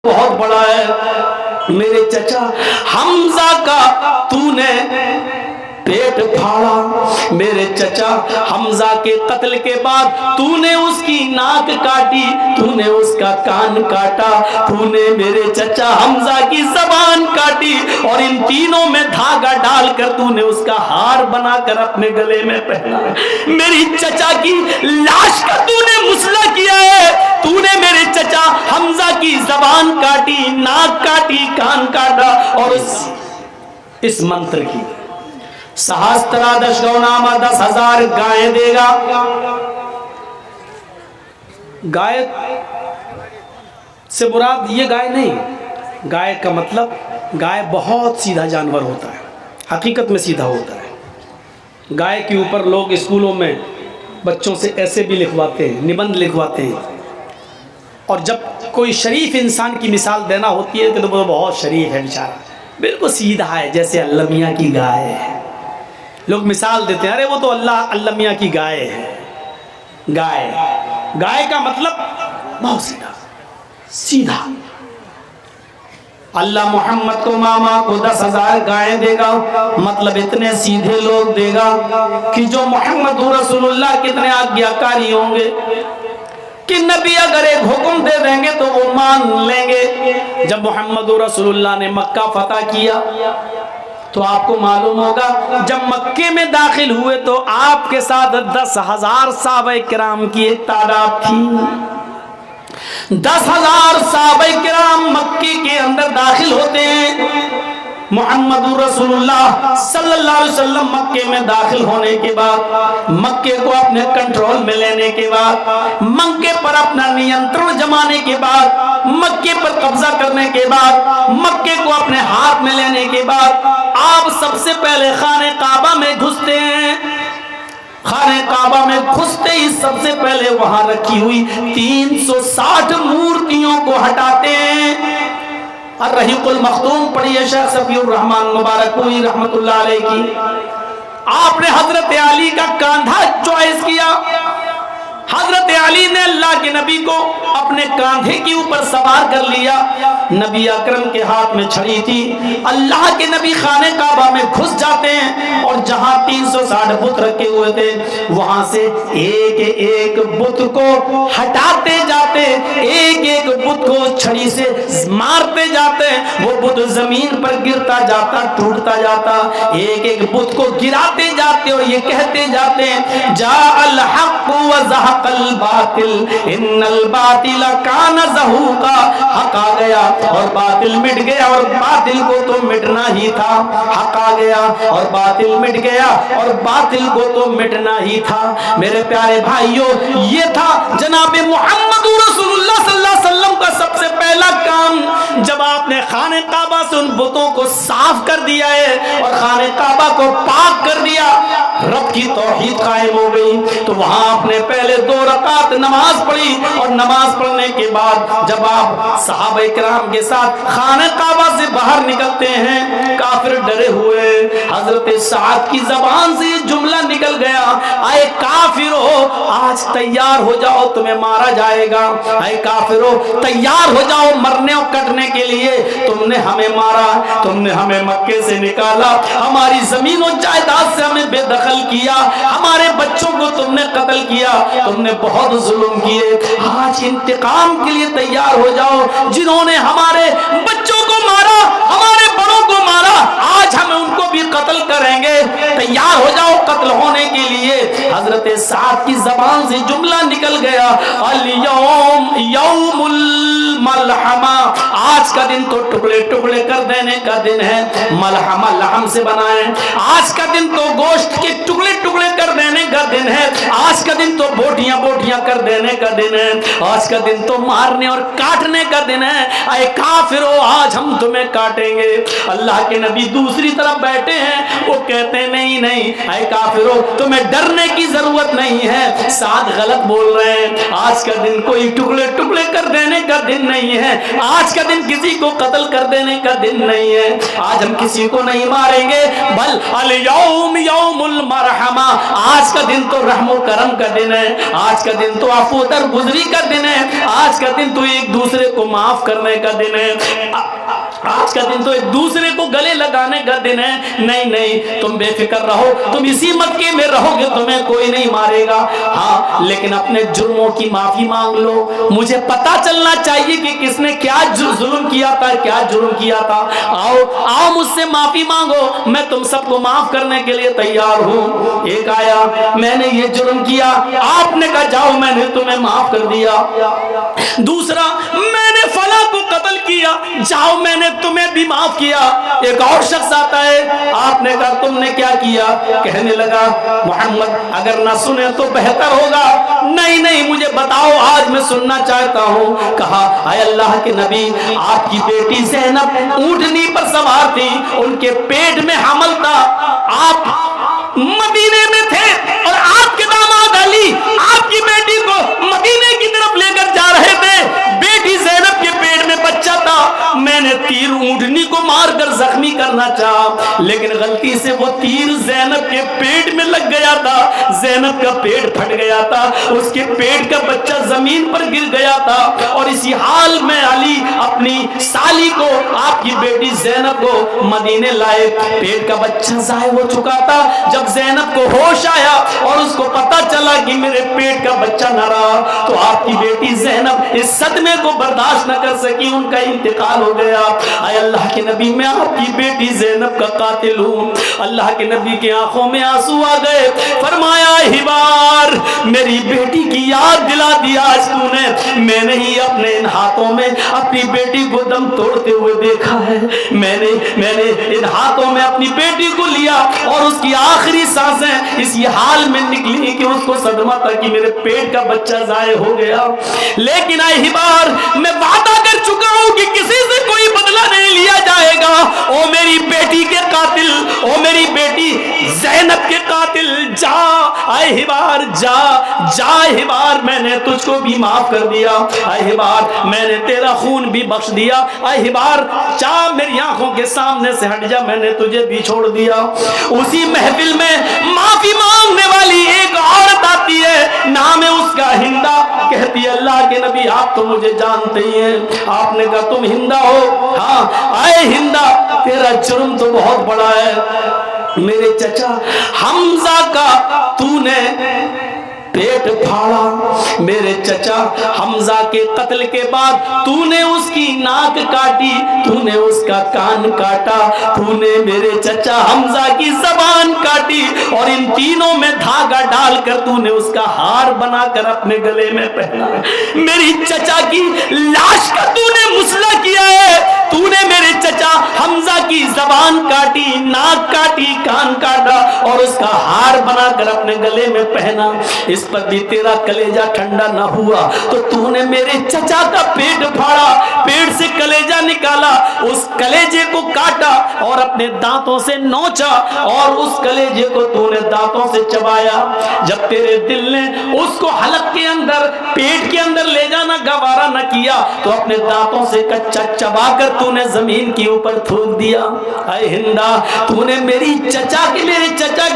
بہت بڑا ہے۔ میرے چچا حمزہ کا تو نے پیٹ پھاڑا، میرے چچا حمزہ کے قتل کے بعد تو نے اس کی ناک کاٹی، تو نے اس کا کان کاٹا، تو نے میرے چچا حمزہ کی زبان کاٹی، اور ان تینوں میں دھاگا ڈال کر تو نے اس کا ہار بنا کر اپنے گلے میں پہنا ہے۔ میری چچا کی لاش کا تو نے مسئلہ کیا ہے، تو نے میرے چچا حمزہ کی زبان کاٹی، ناک کاٹی، کان کاٹا، اور اس منتر کی سہسترا دشگونامہ 10,000 گائیں دے گا۔ گائے سے مراد یہ گائے نہیں، گائے کا مطلب گائے بہت سیدھا جانور ہوتا ہے، حقیقت میں سیدھا ہوتا ہے۔ گائے کے اوپر لوگ اسکولوں میں بچوں سے ایسے بھی لکھواتے ہیں، نبند لکھواتے ہیں، اور جب کوئی شریف انسان کی مثال دینا ہوتی ہے تو وہ بہت شریف ہے بیچارہ، بالکل سیدھا ہے جیسے اللہ میاں کی گائے ہے۔ لوگ مثال دیتے ہیں، ارے وہ تو اللہ میاں کی گائے ہے۔ گائے کا مطلب بہت سیدھا۔ اللہ محمد کو ماما کو 10,000 گائیں دے گا، مطلب اتنے سیدھے لوگ دے گا کہ جو محمد رسول اللہ کتنے آگیاکاری ہوں گے کہ نبی اگر ایک حکم دے دیں گے تو وہ مان لیں گے۔ جب محمد رسول اللہ نے مکہ فتح کیا تو آپ کو معلوم ہوگا جب مکے میں داخل ہوئے تو آپ کے ساتھ 10,000 صحابہ کرام کی ایک تعداد تھی۔ 10,000 صحابہ کرام مکے کے اندر داخل ہوتے ہیں۔ محمد رسول اللہ صلی اللہ علیہ وسلم مکے میں داخل ہونے کے بعد، مکے کو اپنے کنٹرول میں لینے کے بعد، مکے پر اپنا نینترن جمانے کے بعد، مکے پر قبضہ کرنے کے بعد، مکے کو اپنے ہاتھ میں لینے کے بعد، آپ سب سے پہلے خانہ کعبہ میں گھستے ہیں۔ خانہ کعبہ میں گھستے ہی سب سے پہلے وہاں رکھی ہوئی 360 مورتیوں کو ہٹاتے ہیں۔ الرحیق المختوم پڑھیے شیخ صفی الرحمن مبارک پوری رحمت اللہ علیہ کی۔ آپ نے حضرت علی کا کاندھا چوائس کیا۔ حضرت علی نے اللہ کے نبی کو اپنے کاندھے کے اوپر سوار کر لیا۔ نبی اکرم کے ہاتھ میں چھڑی تھی۔ اللہ کے نبی خانہ کعبہ میں گھس جاتے ہیں اور جہاں 360 بت رکھے ہوئے تھے وہاں سے ایک ایک بت کو ہٹاتے جاتے، ایک ایک بت کو چھڑی سے مارتے جاتے، وہ بت زمین پر گرتا جاتا، ٹوٹتا جاتا، ایک ایک بت کو گراتے جاتے اور یہ کہتے جاتے جاء الحق وزہق الباطل ان الباطل کان زہوقا، حق آ گیا اور باطل مٹ گیا، اور باطل کو تو مٹنا ہی تھا۔ حق آ گیا اور باطل مٹ گیا، اور باطل کو تو مٹنا ہی تھا۔ میرے پیارے بھائیوں، یہ تھا جناب محمد رسول اللہ صلی اللہ علیہ وسلم کا سب سے پہلا کام۔ جب آپ نے خانہ کعبہ سے ان بتوں کو صاف کر دیا ہے اور خانہ کعبہ کو پاک کر دیا، رب کی توحید قائم ہو گئی، تو وہاں آپ نے پہلے 2 رکعت نماز پڑھی، اور نماز پڑھنے کے بعد جب آپ صحابہ کرام کے ساتھ خانہ کعبہ سے باہر نکلتے ہیں، کافر ڈرے ہوئے، حضرت سعد کی زبان سے یہ جملہ نکل گیا، اے کافرو آج تیار ہو جاؤ تمہیں مارا جائے گا، اے کافرو تیار ہو جاؤ مرنے اور کٹنے کے لیے، تم نے ہمیں مارا، تم نے ہمیں مکے سے نکالا، ہماری زمین و جائیداد سے ہمیں بے دخل کیا، ہمارے بچوں کو تم نے قتل کیا، تم نے بہت ظلم کیے، آج انتقام کے لیے تیار ہو جاؤ، جنہوں نے ہمارے بچوں کو مارا، ہمارے بڑوں کو مارا، آج ہم ان کو بھی قتل کریں گے، تیار ہو جاؤ قتل ہونے کے لیے۔ حضرت سعد کی زبان سے جملہ نکل گیا، الیوم یوم الملحمہ، آج کا دن تو ٹکڑے ٹکڑے کر دینے کا دن ہے، ملحمہ لحم سے بنائیں، آج کا دن تو گوشت کے ٹکڑے ٹکڑے کر دینے کا دن ہے، آج کا دن تو بوٹیاں بوٹیاں کر دینے کا دن ہے، آج کا دن تو مارنے اور کاٹنے کا دن ہے، اے کافرو آج ہم تمہیں کاٹیں گے۔ اللہ کے نبی دوسری طرف بیٹھے ہیں، وہ کہتے ہیں نہیں نہیں اے کافرو تمہیں ڈرنے کی ضرورت نہیں ہے، سعد غلط بول رہے ہیں، آج کا دن کوئی ٹکڑے ٹکڑے کر دینے کا دن نہیں ہے، آج کا دن کسی کو قتل کر دینے کا دن نہیں ہے، آج ہم کسی کو نہیں ماریں گے، بل الیوم یوم المرحمہ، آج کا دن تو رحم و کرم کا دن ہے، آج کا دن تو عفو درگزری کا دن ہے، آج کا دن تو ایک دوسرے کو معاف کرنے کا دن ہے، آج کا دن تو ایک دوسرے کو گلے لگانے کا دن ہے۔ نہیں نہیں، تم بے فکر رہو، تم اسی مکے میں رہو گے، تمہیں کوئی نہیں مارے گا، ہاں لیکن اپنے جرموں کی معافی مانگ لو، مجھے پتا چلنا چاہیے کہ کس نے کیا ظلم کیا تھا، کیا جرم کیا تھا، آؤ مجھ سے معافی مانگو، میں تم سب کو معاف کرنے کے لیے تیار ہوں۔ ایک آیا، میں نے یہ جرم کیا، آپ نے کہا جاؤ میں نے تمہیں معاف کر دیا۔ دوسرا، میں نے فلاں کو قتل کیا، جاؤ میں نے تمہیں بھی معاف کیا۔ ایک اور شخص آتا ہے، آپ نے کہا تم نے کیا کیا؟ کہنے لگا محمد اگر نہ سنے تو بہتر ہوگا۔ نہیں نہیں، مجھے بتاؤ، آج میں سننا چاہتا ہوں۔ کہا اے اللہ کے نبی، آپ کی بیٹی زینب اونٹنی پر سوار تھی، ان کے پیٹ میں حمل تھا، آپ مدینے میں تھے اور آپ کے داماد علی آپ کی بیٹی کو مدینے کی طرف لے کر جا رہے تھے، بیٹی زینب کے پیٹ میں بچہ تھا، میں نے تیر اونٹنی کو مار کر زخمی کرنا چاہا، لیکن غلطی سے وہ تیر زینب کے پیٹ میں لگ گیا تھا، زینب کا پیٹ پھٹ گیا تھا، اس کے پیٹ کا بچہ زمین پر گر گیا تھا، اور اسی حال میں علی اپنی سالی کو، آپ کی بیٹی زینب کو مدینے لائے، پیٹ کا بچہ ضائع ہو چکا تھا۔ جب زینب کو ہوش آیا اور اس کو پتا چلا کہ میرے پیٹ کا بچہ نہ رہا، تو آپ کی بیٹی زینب اس صدمے کو برداشت نہ کر سکی، ان کا انتقال ہو گیا۔ اے اللہ کے نبی، میں آپ کی بیٹی زینب کا قاتل ہوں۔ اللہ کے نبی کی آنکھوں میں آنسو آ گئے، فرمایا ہبار میری بیٹی کی یاد دلا دیا آج تو نے، میں نے ہی اپنے ان ہاتھوں میں اپنی بیٹی کو دم توڑتے ہوئے دیکھا ہے، میں نے ان ہاتھوں میں اپنی بیٹی کو لیا اور اس کی آخری سانسیں اسی حال میں نکلی کہ اس کو صدمہ تھا کہ میرے پیٹ کا بچہ ضائع ہو گیا، لیکن اے ہبار میں وعدہ کر چکا ہوں کہ کسی سے کوئی بدلہ نہیں لیا جائے گا۔ او میری بیٹی کے قاتل، او میری بیٹی زینب کے قاتل، جا اے ہبار، جا جا ہبار، میں نے تجھ کو بھی معاف کر دیا، اے ہبار میں نے تیرا خون بھی بخش دیا، اے ہبار جا میری آنکھوں کے سامنے سے ہٹ جا، میں نے تجھے بھی چھوڑ دیا۔ اسی محفل میں معافی مانگنے والی ایک عورت آتی ہے، نام ہے اس کا ہندا، کہتی ہے اللہ کے نبی آپ تو مجھے جانتے ہی ہیں۔ آپ نے کہا تم ہندا ہو؟ ہاں۔ اے ہندا تیرا جرم تو بہت بڑا ہے، میرے چچا حمزہ کا تو نے پیٹ پھاڑا، میرے چچا حمزہ کے قتل کے بعد تو نے اس کی ناک کاٹی، تو نے اس کا کان کاٹا، تو نے میرے چچا حمزہ کی زبان کاٹی، اور ان تینوں میں دھاگا ڈال کر تو نے اس کا ہار بنا کر اپنے گلے میں پہنا ہے۔ میری چچا کی لاش کا تو نے مسئلہ کیا ہے، تو نے میرے چچا حمزہ کی زبان کاٹی، ناک کاٹی، کان کاٹا اور اس کا ہار بنا کر اپنے گلے میں پہنا، اس پر بھی تیرا کلیجہ ٹھنڈا نہ ہوا تو نے میرے چچا کا پیٹ پھاڑا، پیٹ سے کلیجہ نکالا، اس کلیجے کو کاٹا اور اپنے دانتوں سے نوچا اور اس کلیجے کو تو نے دانتوں سے چبایا۔ جب تیرے دل نے اس کو حلق کے اندر، پیٹ کے اندر لے جانا گوارا نہ کیا تو اپنے دانتوں سے کچا چبا کر تو نے زمین کے اوپر تھوک دیا۔ اے ہندا تو نے میرے چچا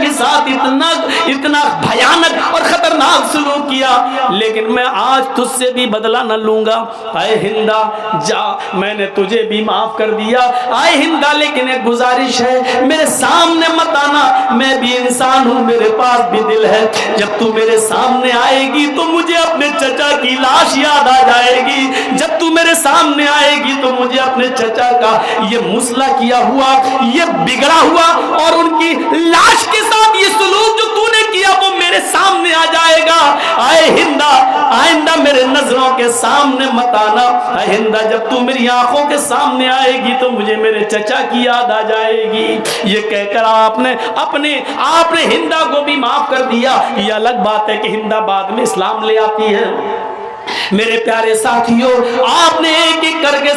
کے ساتھ اتنا بھیانک اور خطرناک سلوک کیا، لیکن میں آج تجھ سے بھی بدلہ نہ لوں گا۔ اے ہندا جا، میں نے تجھے بھی معاف کر دیا۔ اے ہندا لیکن ایک گزارش ہے، میرے سامنے مت آنا، میں بھی انسان ہوں، میرے پاس بھی دل ہے، جب تو میرے سامنے آئے گی تو مجھے اپنے چچا کی لاش یاد آ جائے گی، جب تو میرے سامنے آئے گی تو مجھے اپنے چچا کا یہ مسئلہ کیا ہوا، یہ بگڑا ہوا اور ان کی لاش کے ساتھ یہ سلوک جو تو نے کیا وہ میرے سامنے آ جائے گا۔ اے ہندا آئندہ میرے نظروں کے سامنے مت آنا، اے ہندا جب تو میری آنکھوں کے سامنے آئے گی تو مجھے میرے چچا کی یاد آ جائے گی۔ یہ کہہ کر آپ نے ہندا کو بھی معاف کر دیا۔ یہ الگ بات ہے کہ ہندا بعد میں اسلام لے آتی ہے۔ میرے پیارے ساتھیوں، آپ نے ایک ایک کر کے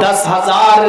10,000